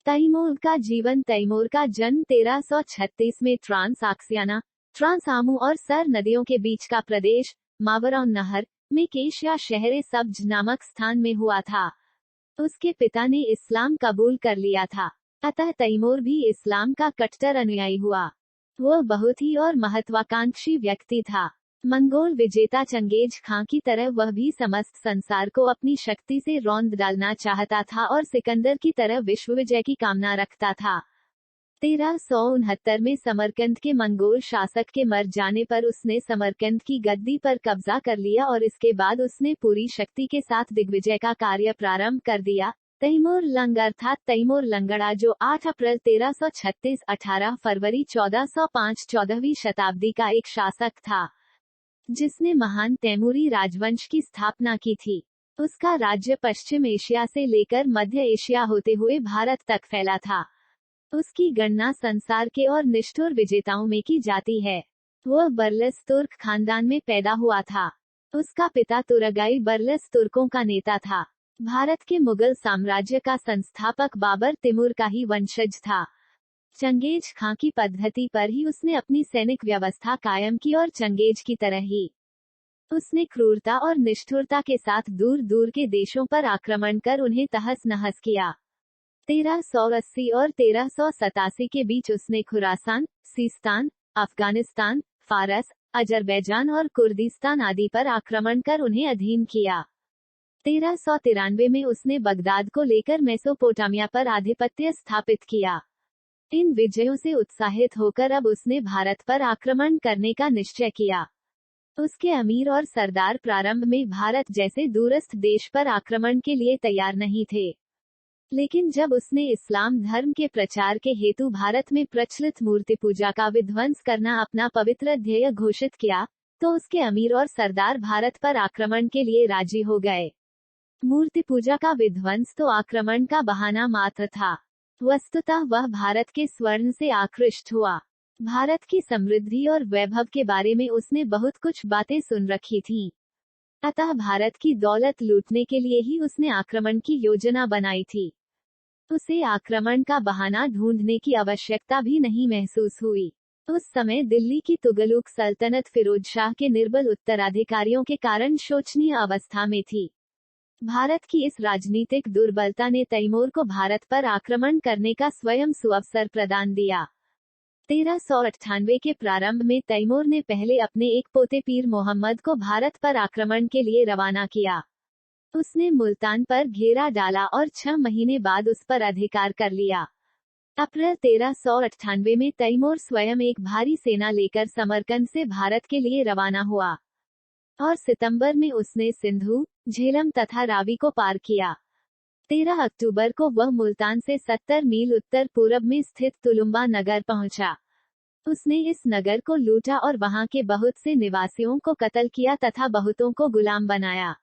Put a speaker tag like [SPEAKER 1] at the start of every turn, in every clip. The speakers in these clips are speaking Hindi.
[SPEAKER 1] तैमूर का जीवन। तैमूर का जन्म 1336 में ट्रांस आमू और सर नदियों के बीच का प्रदेश मावरान नहर में केशिया शहर सब्ज नामक स्थान में हुआ था। उसके पिता ने इस्लाम कबूल कर लिया था, अतः तैमूर भी इस्लाम का कट्टर अनुयायी हुआ। वह बहुत ही और महत्वाकांक्षी व्यक्ति था। मंगोल विजेता चंगेज खां की तरह वह भी समस्त संसार को अपनी शक्ति से रौंद डालना चाहता था और सिकंदर की तरह विश्व विजय की कामना रखता था। 1369 में समरकंद के मंगोल शासक के मर जाने पर उसने समरकंद की गद्दी पर कब्जा कर लिया और इसके बाद उसने पूरी शक्ति के साथ दिग्विजय का कार्य प्रारंभ कर दिया। तैमूर लंग अर्थात तैमूर लंगड़ा, जो 8 अप्रैल 1336 18 फरवरी 1405 14वीं शताब्दी का एक शासक था, जिसने महान तैमूरी राजवंश की स्थापना की थी। उसका राज्य पश्चिम एशिया से लेकर मध्य एशिया होते हुए भारत तक फैला था। उसकी गणना संसार के और निष्ठुर विजेताओं में की जाती है। वह बरलस तुर्क खानदान में पैदा हुआ था। उसका पिता तुरगाई बरलस तुर्कों का नेता था। भारत के मुगल साम्राज्य का संस्थापक बाबर तिमूर का ही वंशज था। चंगेज खां की पद्धति पर ही उसने अपनी सैनिक व्यवस्था कायम की और चंगेज की तरह ही उसने क्रूरता और निष्ठुरता के साथ दूर दूर के देशों पर आक्रमण कर उन्हें तहस नहस किया। 1380 और 1387 के बीच उसने खुरासान, सीस्तान, अफगानिस्तान, फारस, अजरबैजान और कुर्दिस्तान आदि पर आक्रमण कर उन्हें अधीन किया। 1393 में उसने बगदाद को लेकर मेसोपोटामिया पर आधिपत्य स्थापित किया। इन विजयों से उत्साहित होकर अब उसने भारत पर आक्रमण करने का निश्चय किया। उसके अमीर और सरदार प्रारंभ में भारत जैसे दूरस्थ देश पर आक्रमण के लिए तैयार नहीं थे, लेकिन जब उसने इस्लाम धर्म के प्रचार के हेतु भारत में प्रचलित मूर्ति पूजा का विध्वंस करना अपना पवित्र ध्येय घोषित किया, तो उसके अमीर और सरदार भारत पर आक्रमण के लिए राजी हो गए। मूर्ति पूजा का विध्वंस तो आक्रमण का बहाना मात्र था। वस्तुतः वह भारत के स्वर्ण से आकृष्ट हुआ। भारत की समृद्धि और वैभव के बारे में उसने बहुत कुछ बातें सुन रखी थीं। अतः भारत की दौलत लूटने के लिए ही उसने आक्रमण की योजना बनाई थी। उसे आक्रमण का बहाना ढूंढने की आवश्यकता भी नहीं महसूस हुई। उस समय दिल्ली की तुगलक सल्तनत फिरोज शाह के निर्बल उत्तराधिकारियों के कारण शोचनीय अवस्था में थी। भारत की इस राजनीतिक दुर्बलता ने तैमूर को भारत पर आक्रमण करने का स्वयं सुअवसर प्रदान दिया। 1398 के प्रारंभ में तैमूर ने पहले अपने एक पोते पीर मोहम्मद को भारत पर आक्रमण के लिए रवाना किया। उसने मुल्तान पर घेरा डाला और 6 महीने बाद उस पर अधिकार कर लिया। अप्रैल 1398 में तैमूर स्वयं एक भारी सेना लेकर समरकंद से भारत के लिए रवाना हुआ और सितंबर में उसने सिंधु, झेलम तथा रावी को पार किया। 13 अक्टूबर को वह मुल्तान से 70 मील उत्तर पूर्व में स्थित तुलुम्बा नगर पहुंचा। उसने इस नगर को लूटा और वहां के बहुत से निवासियों को कत्ल किया तथा बहुतों को गुलाम बनाया।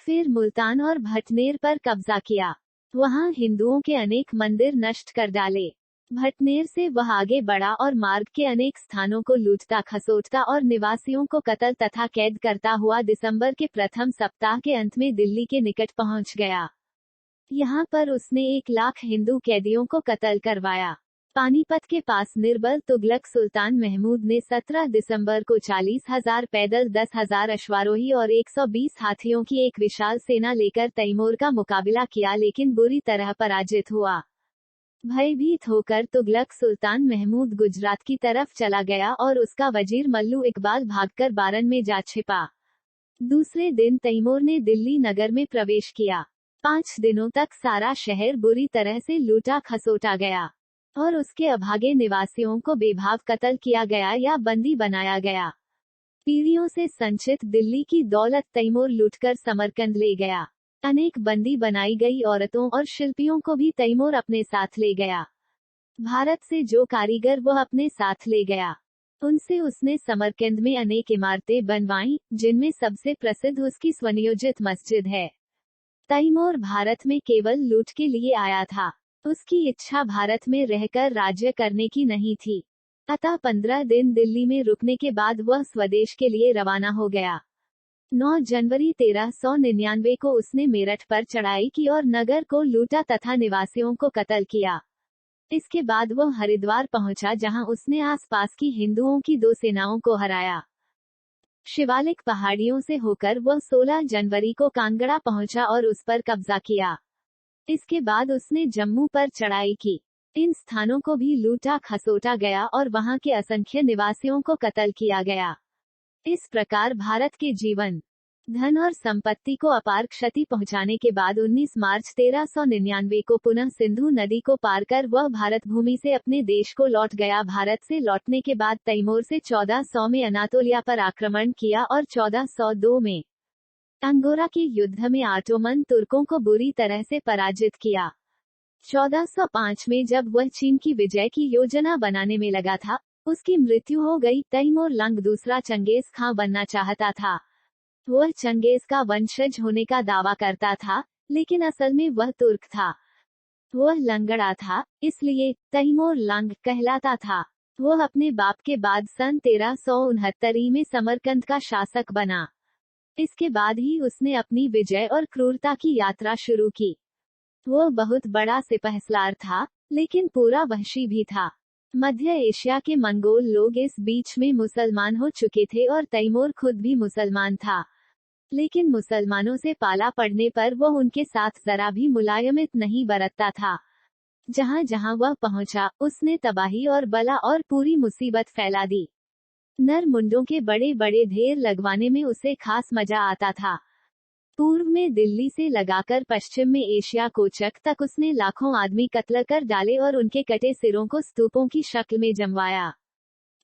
[SPEAKER 1] फिर मुल्तान और भटनेर पर कब्जा किया। वहां हिंदुओं के अनेक मंदिर नष्ट कर डाले। भटनेर से वह आगे बढ़ा और मार्ग के अनेक स्थानों को लूटता खसोटता और निवासियों को कत्ल तथा कैद करता हुआ दिसंबर के प्रथम सप्ताह के अंत में दिल्ली के निकट पहुंच गया। यहाँ पर उसने 1 लाख हिंदू कैदियों को कत्ल करवाया। पानीपत के पास निर्बल तुगलक सुल्तान महमूद ने 17 दिसंबर को 40,000 पैदल, 10,000 अश्वारोही और 120 हाथियों की एक विशाल सेना लेकर तैमूर का मुकाबला किया, लेकिन बुरी तरह पराजित हुआ। भयभीत होकर तुगलक सुल्तान महमूद गुजरात की तरफ चला गया और उसका वजीर मल्लू इकबाल भागकर बारन में जा छिपा। दूसरे दिन तैमूर ने दिल्ली नगर में प्रवेश किया। 5 दिनों तक सारा शहर बुरी तरह से लूटा खसोटा गया और उसके अभागे निवासियों को बेभाव कत्ल किया गया या बंदी बनाया गया। पीढ़ियों से संचित दिल्ली की दौलत तैमूर लूटकर समरकंद ले गया। अनेक बंदी बनाई गई औरतों और शिल्पियों को भी तैमूर अपने साथ ले गया। भारत से जो कारीगर वह अपने साथ ले गया, उनसे उसने समरकंद में अनेक इमारतें बनवाईं, जिनमें सबसे प्रसिद्ध उसकी स्वनियोजित मस्जिद है। तैमूर भारत में केवल लूट के लिए आया था। उसकी इच्छा भारत में रहकर राज्य करने की नहीं थी। अतः 15 दिन दिल्ली में रुकने के बाद वह स्वदेश के लिए रवाना हो गया। 9 जनवरी 1399 को उसने मेरठ पर चढ़ाई की और नगर को लूटा तथा निवासियों को कत्ल किया। इसके बाद वह हरिद्वार पहुंचा, जहां उसने आसपास की हिंदुओं की 2 सेनाओं को हराया। शिवालिक पहाड़ियों से होकर वह 16 जनवरी को कांगड़ा पहुंचा और उस पर कब्जा किया। इसके बाद उसने जम्मू पर चढ़ाई की। इन स्थानों को भी लूटा खसोटा गया और वहां के असंख्य निवासियों को कत्ल किया गया। इस प्रकार भारत के जीवन, धन और संपत्ति को अपार क्षति पहुंचाने के बाद 19 मार्च 1399 को पुनः सिंधु नदी को पार कर वह भारत भूमि से अपने देश को लौट गया। भारत से लौटने के बाद तैमूर से 1400 में अनातोलिया पर आक्रमण किया और 1402 में अंगोरा के युद्ध में ऑटोमन तुर्कों को बुरी तरह से पराजित किया। 1405 में जब वह चीन की विजय की योजना बनाने में लगा था, उसकी मृत्यु हो गई। तैमूर लंग दूसरा चंगेज खां बनना चाहता था। वह चंगेज का वंशज होने का दावा करता था, लेकिन असल में वह तुर्क था। वह लंगड़ा था, इसलिए तैमूर लंग कहलाता था। वह अपने बाप के बाद सन 1369 में समरकंद का शासक बना। इसके बाद ही उसने अपनी विजय और क्रूरता की यात्रा शुरू की। वह बहुत बड़ा सिपहसालार था, लेकिन पूरा वहशी भी था। मध्य एशिया के मंगोल लोग इस बीच में मुसलमान हो चुके थे और तैमूर खुद भी मुसलमान था, लेकिन मुसलमानों से पाला पड़ने पर वह उनके साथ जरा भी मुलायमित नहीं बरतता था। जहां जहां वह पहुंचा, उसने तबाही और बला और पूरी मुसीबत फैला दी। नर मुंडों के बड़े बड़े ढेर लगवाने में उसे खास मजा आता था। पूर्व में दिल्ली से लगाकर पश्चिम में एशिया कोचक तक उसने लाखों आदमी कत्ल कर डाले और उनके कटे सिरों को स्तूपों की शक्ल में जमवाया।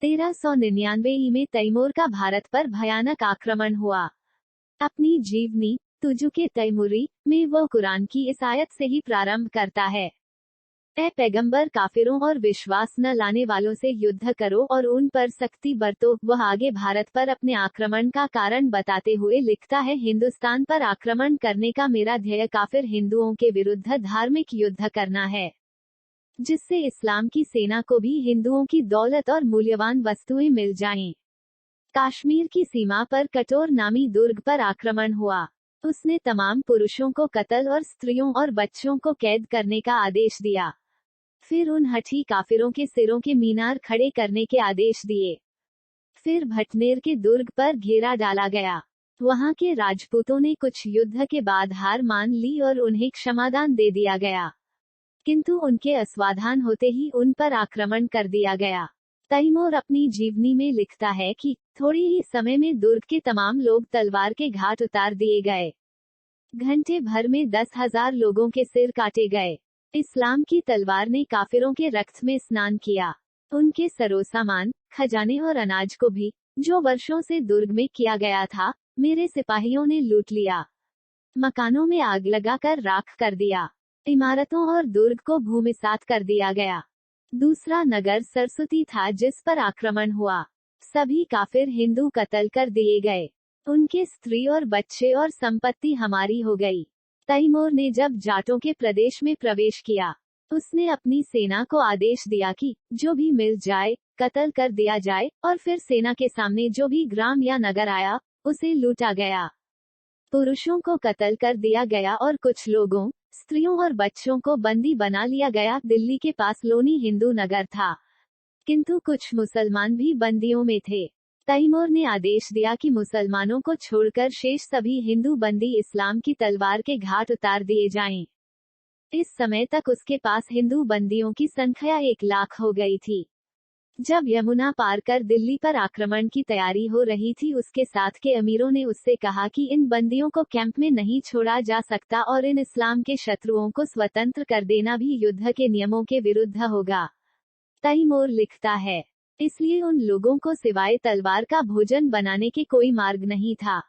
[SPEAKER 1] 1399 में तैमूर का भारत पर भयानक आक्रमण हुआ। अपनी जीवनी तुजुके तैमूरी में वह कुरान की इस आयत से ही प्रारंभ करता है। ए पैगंबर, काफिरों और विश्वास न लाने वालों से युद्ध करो और उन पर सख्ती बरतो। वह आगे भारत पर अपने आक्रमण का कारण बताते हुए लिखता है, हिंदुस्तान पर आक्रमण करने का मेरा ध्येय काफिर हिंदुओं के विरुद्ध धार्मिक युद्ध करना है, जिससे इस्लाम की सेना को भी हिंदुओं की दौलत और मूल्यवान वस्तुएं मिल जाएं। कश्मीर की सीमा पर कटोर नामी दुर्ग पर आक्रमण हुआ। उसने तमाम पुरुषों को कत्ल और स्त्रियों और बच्चों को कैद करने का आदेश दिया। फिर उन हठी काफिरों के सिरों के मीनार खड़े करने के आदेश दिए। फिर भटनेर के दुर्ग पर घेरा डाला गया। वहां के राजपूतों ने कुछ युद्ध के बाद हार मान ली और उन्हें क्षमादान दे दिया गया, किंतु उनके असमाधान होते ही उन पर आक्रमण कर दिया गया। तैमूर अपनी जीवनी में लिखता है कि थोड़ी ही समय में दुर्ग के तमाम लोग तलवार के घाट उतार दिए गए। घंटे भर में 10,000 लोगों के सिर काटे गए। इस्लाम की तलवार ने काफिरों के रक्त में स्नान किया। उनके सरो सामान, खजाने और अनाज को भी, जो वर्षों से दुर्ग में किया गया था, मेरे सिपाहियों ने लूट लिया। मकानों में आग लगाकर राख कर दिया। इमारतों और दुर्ग को भूमिसात कर दिया गया। दूसरा नगर सरस्वती था जिस पर आक्रमण हुआ। सभी काफिर हिंदू कत्ल कर दिए गए। उनके स्त्री और बच्चे और संपत्ति हमारी हो गई। तैमूर ने जब जाटों के प्रदेश में प्रवेश किया, उसने अपनी सेना को आदेश दिया कि जो भी मिल जाए कत्ल कर दिया जाए, और फिर सेना के सामने जो भी ग्राम या नगर आया उसे लूटा गया। पुरुषों को कत्ल कर दिया गया और कुछ लोगों, स्त्रियों और बच्चों को बंदी बना लिया गया। दिल्ली के पास लोनी हिंदू नगर था, किंतु कुछ मुसलमान भी बंदियों में थे। तैमूर ने आदेश दिया कि मुसलमानों को छोड़कर शेष सभी हिंदू बंदी इस्लाम की तलवार के घाट उतार दिए जाएं। इस समय तक उसके पास हिंदू बंदियों की संख्या 1 लाख हो गई थी। जब यमुना पार कर दिल्ली पर आक्रमण की तैयारी हो रही थी, उसके साथ के अमीरों ने उससे कहा कि इन बंदियों को कैंप में नहीं छोड़ा जा सकता और इन इस्लाम के शत्रुओं को स्वतंत्र कर देना भी युद्ध के नियमों के विरुद्ध होगा। तैमूर लिखता है, इसलिए उन लोगों को सिवाय तलवार का भोजन बनाने के कोई मार्ग नहीं था।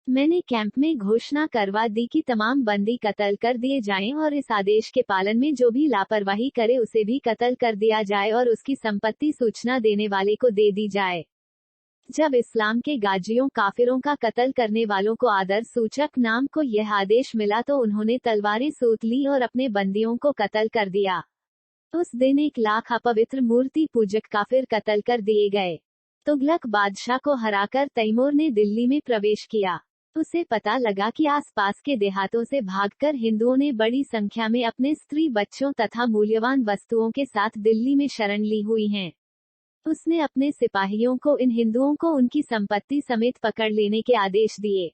[SPEAKER 1] मैंने कैंप में घोषणा करवा दी कि तमाम बंदी कत्ल कर दिए जाएं और इस आदेश के पालन में जो भी लापरवाही करे उसे भी कत्ल कर दिया जाए और उसकी संपत्ति सूचना देने वाले को दे दी जाए। जब इस्लाम के गाजियों काफिरों का कत्ल करने वालों को आदर सूचक नाम को यह आदेश मिला तो उन्होंने तलवारें सूत ली और अपने बंदियों को कत्ल कर दिया। उस दिन 1 लाख अपवित्र मूर्ति पूजक काफिर कत्ल कर दिए गए। तुगलक बादशाह को हराकर तैमूर ने दिल्ली में प्रवेश किया। उसे पता लगा कि आसपास के देहातों से भागकर हिंदुओं ने बड़ी संख्या में अपने स्त्री बच्चों तथा मूल्यवान वस्तुओं के साथ दिल्ली में शरण ली हुई हैं। उसने अपने सिपाहियों को इन हिंदुओं को उनकी संपत्ति समेत पकड़ लेने के आदेश दिए।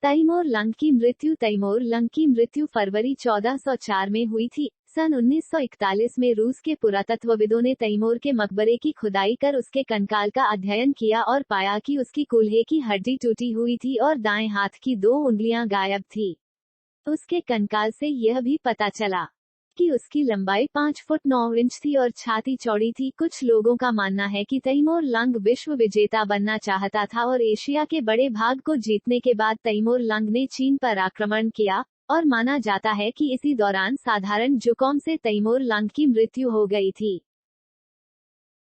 [SPEAKER 1] तैमूर लंग की मृत्यु। तैमूर लंग की मृत्यु फरवरी 1404 में हुई थी। सन 1941 में रूस के पुरातत्वविदों ने तैमूर के मकबरे की खुदाई कर उसके कंकाल का अध्ययन किया और पाया कि उसकी कूल्हे की हड्डी टूटी हुई थी और दाएं हाथ की 2 उंगलियां गायब थी। उसके कंकाल से यह भी पता चला कि उसकी लंबाई 5 फुट 9 इंच थी और छाती चौड़ी थी। कुछ लोगों का मानना है कि तैमूर लंग विश्व विजेता बनना चाहता था और एशिया के बड़े भाग को जीतने के बाद तैमूर लंग ने चीन पर आक्रमण किया, और माना जाता है कि इसी दौरान साधारण जुकाम से तैमूर लंग की मृत्यु हो गई थी।